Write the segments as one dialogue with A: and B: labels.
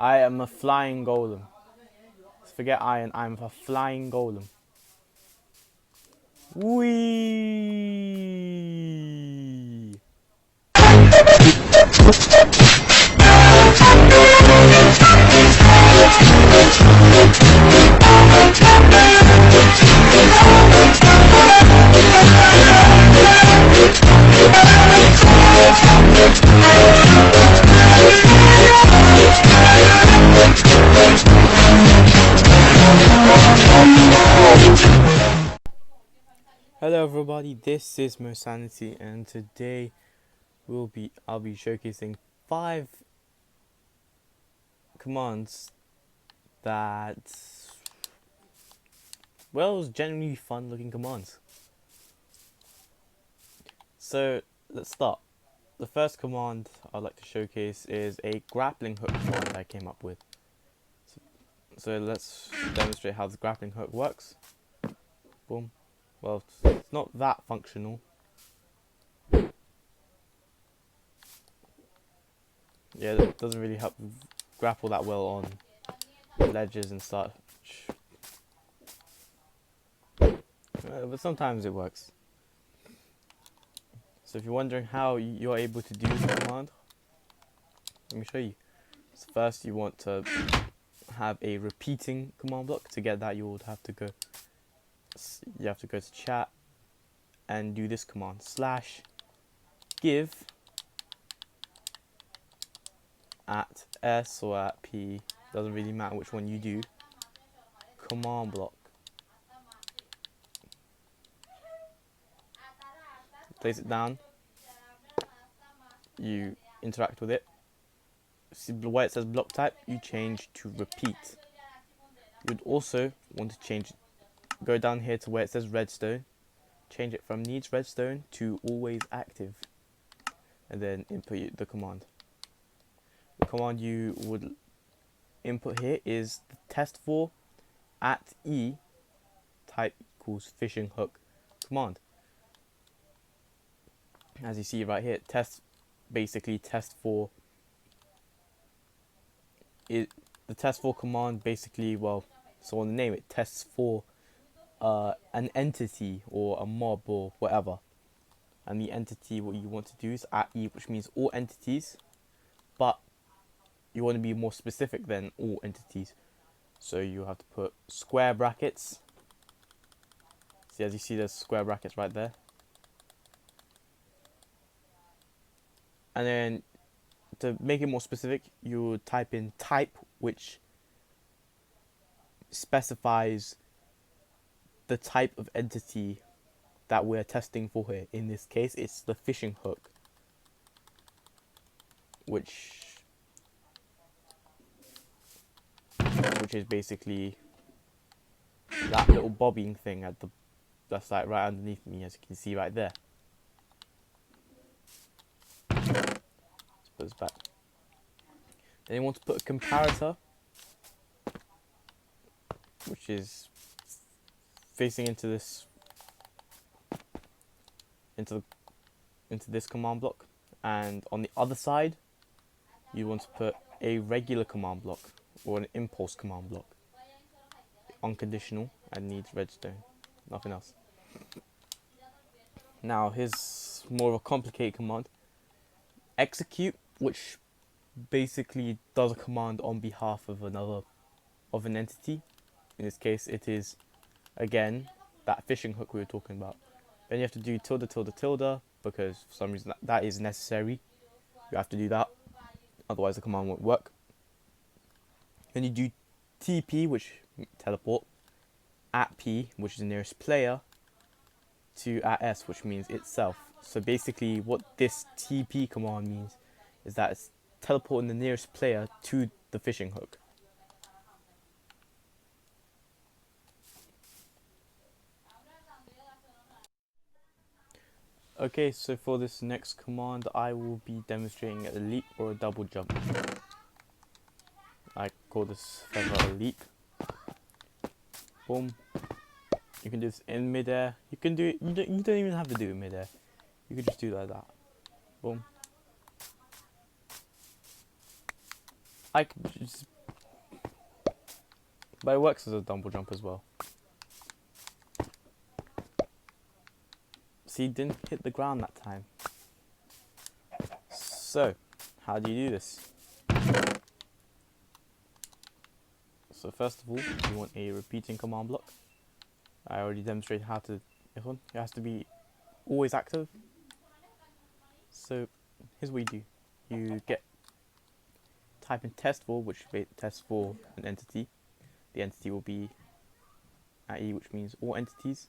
A: I am a flying golem. Forget iron, I'm a flying golem. Whee! Hello everybody, this is Mosanity, and today I'll be showcasing 5 commands that, well, generally fun looking commands. So let's start. The first command I'd like to showcase is a grappling hook command I came up with. So let's demonstrate how the grappling hook works. Boom. Well, it's not that functional. Yeah, it doesn't really help grapple that well on ledges and such. But sometimes it works. So if you're wondering how you're able to do this command, let me show you. So first you want to have a repeating command block. To get that, you would have to go to chat and do this command /give at S or at P, doesn't really matter which one you do, command block. Place it down, you interact with it. See where it says block type, you change to repeat. You'd also want to go down here to where it says redstone, change it from needs redstone to always active, and then input the command. The command you would input here is the test4 at E type equals fishing hook command. As you see right here, basically test4 is the test4 command. Basically, well, so on the name it tests for an entity or a mob or whatever, and the entity what you want to do is at E, which means all entities, but you want to be more specific than all entities, so you have to put square brackets. See, as you see, there's square brackets right there, and then to make it more specific, you type in type, which specifies the type of entity that we're testing for here. In this case, it's the fishing hook, which is basically that little bobbing thing that's like right underneath me, as you can see right there. Let's put this back. Then you want to put a comparator, which is facing into this command block, and on the other side you want to put a regular command block or an impulse command block, unconditional, and needs redstone, nothing else. Now here's more of a complicated command, execute, which basically does a command on behalf of an entity. In this case, it is again that fishing hook we were talking about. Then you have to do tilde tilde tilde, because for some reason that is necessary. You have to do that, otherwise the command won't work. Then you do TP, which teleport, at P, which is the nearest player, to at S, which means itself. So basically what this TP command means is that it's teleporting the nearest player to the fishing hook. Okay, so for this next command I will be demonstrating a leap or a double jump. I call this feather a leap. Boom. You can do this in midair. You can do it, you don't even have to do it midair. You can just do it like that. Boom. I could just, but it works as a double jump as well. See, didn't hit the ground that time. So, how do you do this? So first of all, you want a repeating command block. I already demonstrated how to this one. It has to be always active. So here's what you do. You type in test for, which tests for an entity. The entity will be at E, which means all entities.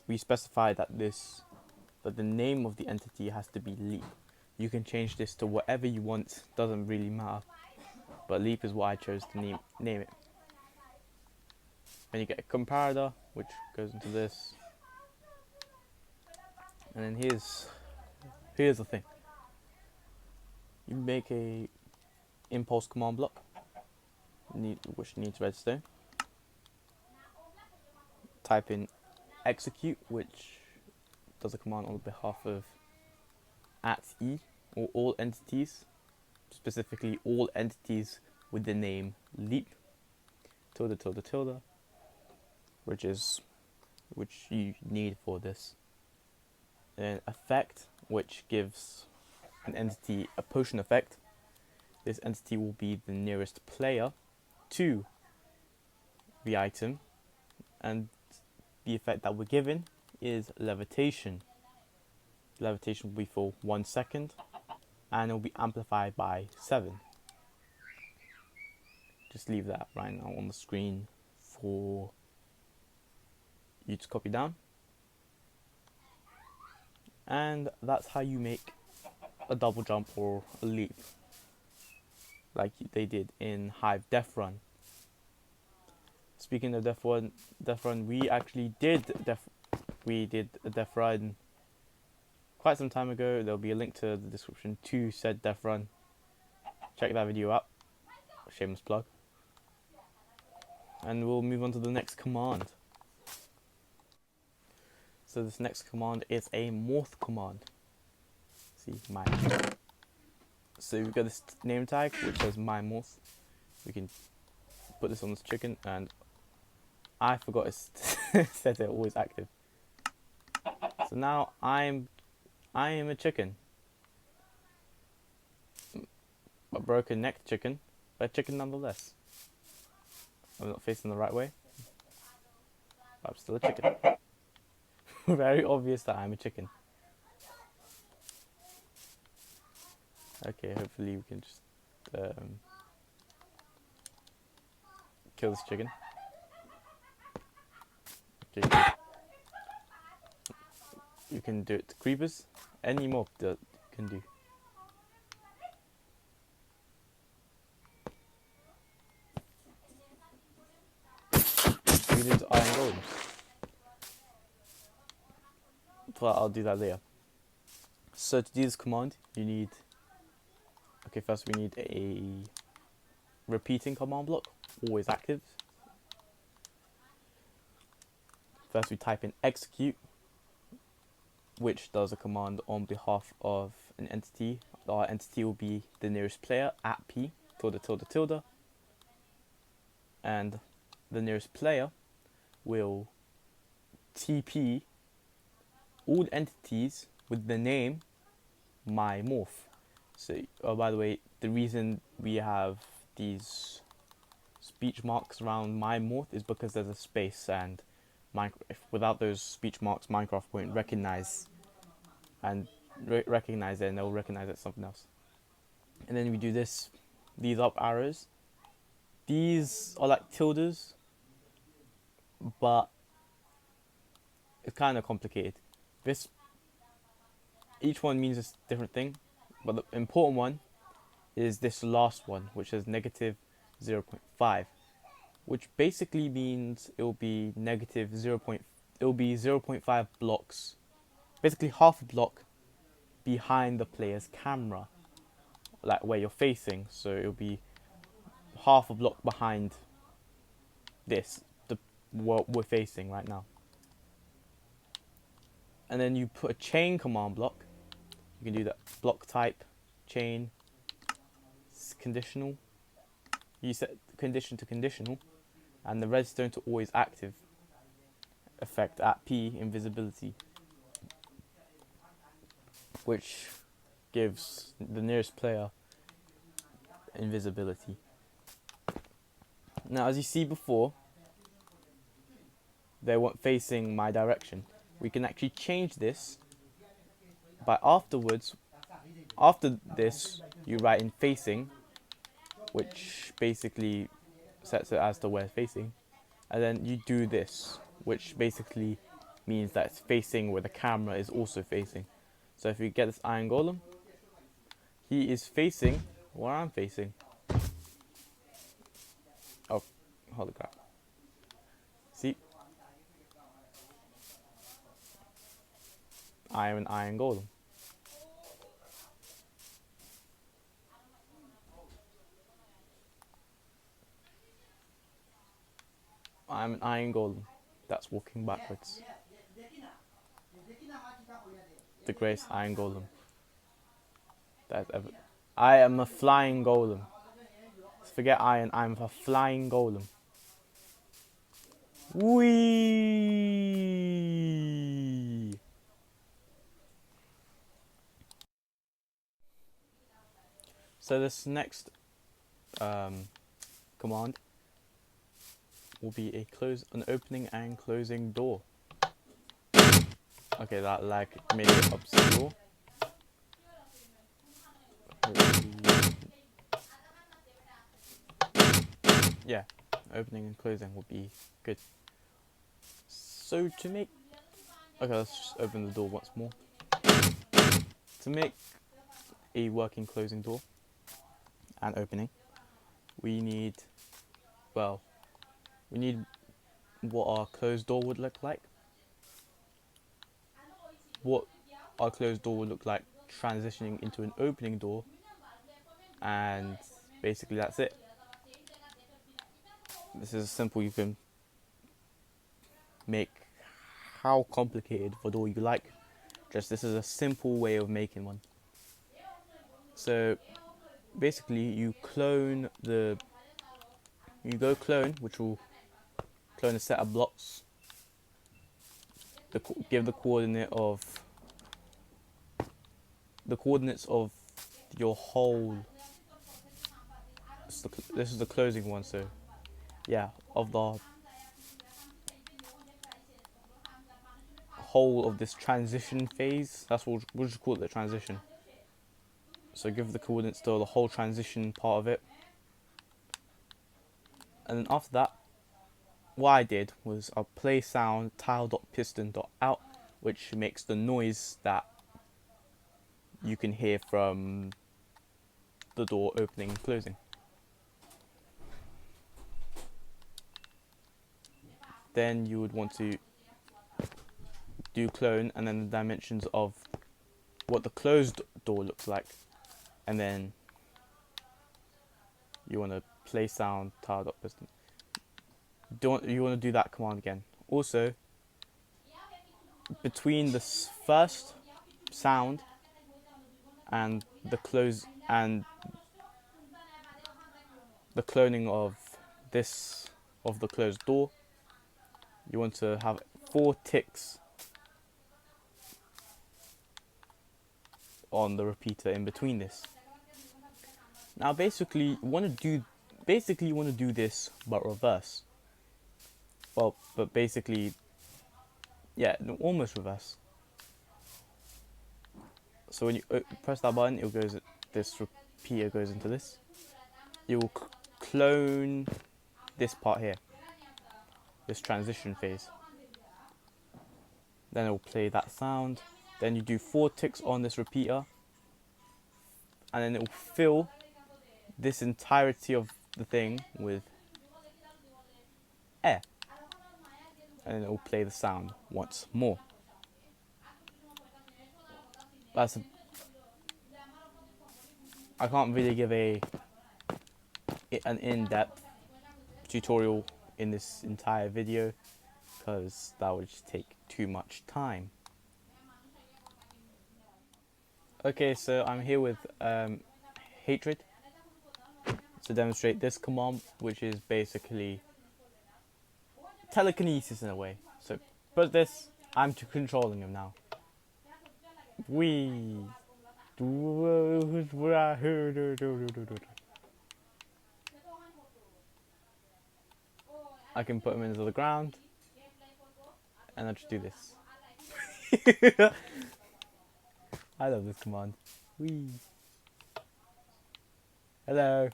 A: We specify that the name of the entity has to be leap. You can change this to whatever you want, doesn't really matter. But leap is what I chose to name it. And you get a comparator, which goes into this. And then here's the thing. You make a impulse command block, which needs redstone. Type in execute, which does a command on behalf of at E, or all entities, specifically all entities with the name leap, tilde tilde tilde, which you need for this. Then effect, which gives an entity a potion effect. This entity will be the nearest player to the item, and the effect that we're given is levitation. Levitation will be for 1 second, and it will be amplified by 7. Just leave that right now on the screen for you to copy down. And that's how you make a double jump or a leap, like they did in Hive Death Run. Speaking of Death Run, we actually did a Death Run quite some time ago. There'll be a link to the description to said Death Run. Check that video out. Shameless plug. And we'll move on to the next command. So this next command is a morph command. See, my. So we've got this name tag which says my morph. We can put this on this chicken, and I forgot it said it always active. So now I am a chicken. A broken necked chicken, but a chicken nonetheless. I'm not facing the right way. I'm still a chicken. Very obvious that I'm a chicken. Okay, hopefully we can just kill this chicken. Okay, good. You can do it to creepers. Any mob that you can do. You can do iron golems. But I'll do that later. So to do this command, you need. Okay, first we need a repeating command block, always active. First we type in execute, which does a command on behalf of an entity. Our entity will be the nearest player at P, tilde tilde tilde. And the nearest player will TP all entities with the name my morph. So, by the way, the reason we have these speech marks around my morph is because there's a space, and without those speech marks, Minecraft won't recognize recognize it, and they'll recognize it as something else. And then we do these up arrows. These are like tildes, but it's kind of complicated. Each one means a different thing, but the important one is this last one, which is negative 0.5, which basically means it will be negative 0.5 blocks, basically half a block behind the player's camera, like where you're facing. So it'll be half a block behind what we're facing right now. And then you put a chain command block. You can do that block type chain, conditional. You set condition to conditional, and the redstone to always active effect at P invisibility, which gives the nearest player invisibility. Now, as you see before, they weren't facing my direction. We can actually change this by after this, you write in facing, which basically sets it as to where it's facing, and then you do this, which basically means that it's facing where the camera is also facing. So if you get this iron golem, he is facing where I'm facing. Oh, holy crap. See? I am an iron golem. I'm an iron golem that's walking backwards. The greatest iron golem that ever. I am a flying golem. Forget iron, I'm a flying golem. Whee! So this next command will be an opening and closing door. Okay, that lag made it obscure. Yeah, opening and closing would be good. So to make... Okay, let's just open the door once more. To make a working closing door and opening, we need what our closed door would look like. What our closed door would look like transitioning into an opening door, and basically that's it. This is simple. You can make how complicated of a door you like. Just this is a simple way of making one. So basically you go clone, which will clone a set of blocks. Give the coordinates of your whole. This is the closing one, so yeah, of the whole of this transition phase. That's what we'll just call it, the transition. So give the coordinates to the whole transition part of it, and then after that, what I did was I'll play sound tile.piston.out, which makes the noise that you can hear from the door opening and closing. Then you would want to do clone and then the dimensions of what the closed door looks like, and then you want to play sound tile.piston. You want to do that command again. Also, between the first sound and the close and the cloning of the closed door, you want to have 4 ticks on the repeater in between this. Now basically you want to do this but reverse. Well, but basically, yeah, almost reverse. So when you press that button, this repeater goes into this. You will clone this part here, this transition phase. Then it will play that sound. Then you do 4 ticks on this repeater, and then it will fill this entirety of the thing with air, and then it will play the sound once more. I can't really give an in-depth tutorial in this entire video because that would just take too much time. Okay, so I'm here with Hatred. to demonstrate this command, which is basically telekinesis in a way. So, but this, I'm controlling him now. We. I can put him into the ground, and I just do this. I love this command. Wee. Hello.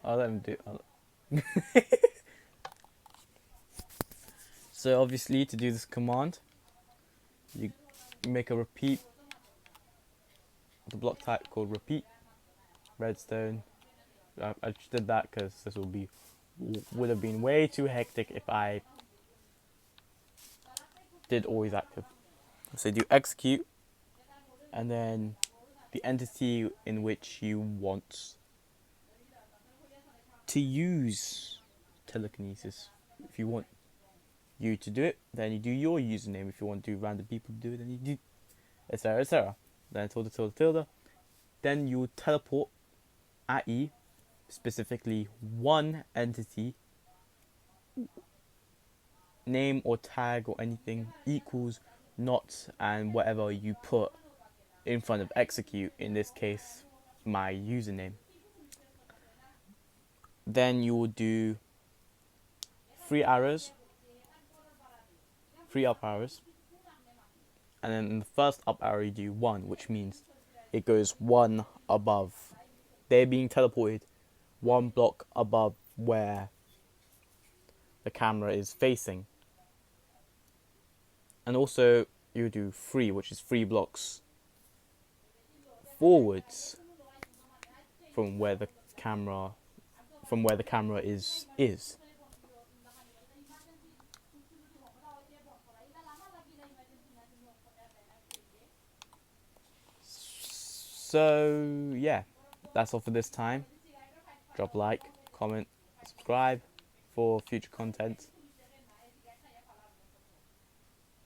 A: I'll let him do. So obviously, to do this command, you make a repeat. The block type called repeat. Redstone. I just did that because this would have been way too hectic if I did always active. So do execute, and then the entity in which you want to use telekinesis. If you want you to do it, then you do your username. If you want to do random people to do it, then you do etc, etc. Then tilde. Then you teleport at E, specifically one entity, name or tag or anything equals not and whatever you put in front of execute, in this case my username. Then you will do 3 arrows, 3 up arrows, and then in the first up arrow you do 1, which means it goes 1 above. They're being teleported 1 block above where the camera is facing. And also you do 3, which is 3 blocks forwards from where the camera is. So yeah, that's all for this time. Drop a like, comment, subscribe for future content.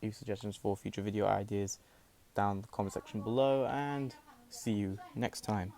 A: Leave suggestions for future video ideas down in the comment section below, and see you next time.